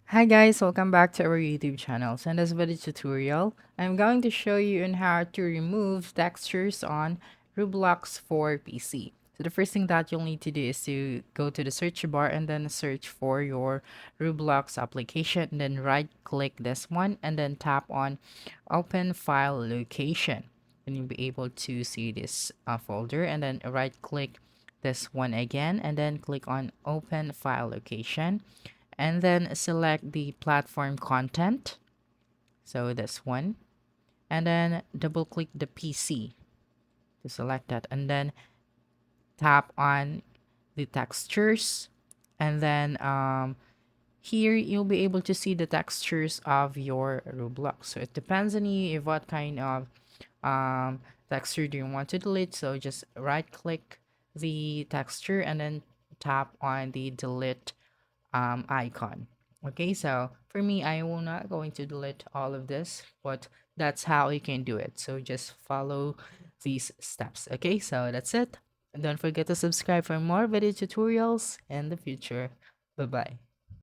Hi guys, welcome back to our YouTube channel. So in this video tutorial, I'm going to show you on how to remove textures on Roblox for PC. So the first thing that you'll need to do is to go to the search bar and then search for your Roblox application and then right click this one and then tap on open file location. And you'll be able to see this folder and then right click this one again and then click on open file location and then select the platform content. So this one. And then double click the PC to select that. And then tap on the textures. And then here you'll be able to see the textures of your Roblox. So it depends on you if what kind of texture do you want to delete. So just right click the texture and then tap on the delete icon. Okay, so for me, I will not going to delete all of this, but that's how you can do it. So just follow these steps. Okay, so that's it. And don't forget to subscribe for more video tutorials in the future. Bye bye.